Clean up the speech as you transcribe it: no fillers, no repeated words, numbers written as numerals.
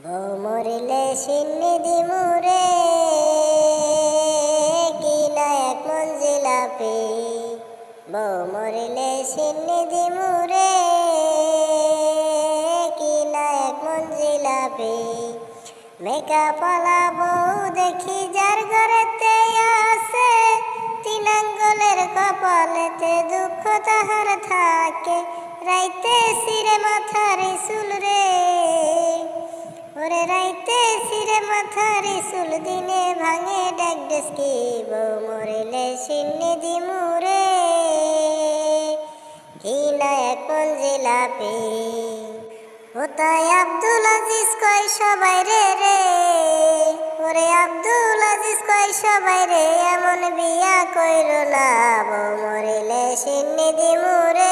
বউ মরিলে সিন্নি দিমুরে কি না এক মঞ্জিলাপি। বউ মরিলে সিন্নি দিমুরে কি না এক মঞ্জিলাপি। মেকা পালা বউ দেখি যার ঘরেতে আসে, তিন আঙ্গুলের কপালেতে দুঃখ তাহার থাকে। রাইতে সিরে মাথার চুল রে, ওরে রাইতে সিরে মাথার চুল, দিনে ভাঙে ডাক ডেস্কি। বউ মরিলে সিন্নি দিমুরে কি না এক মঞ্জিলাপি। ও তাই আব্দুল আজিজ কয় সবাই রে রে, ওরে আব্দুল আজিজ কয় সবাই রে, এমন বিয়া কইরো না। বউ মরিলে সিন্নি দিমুরে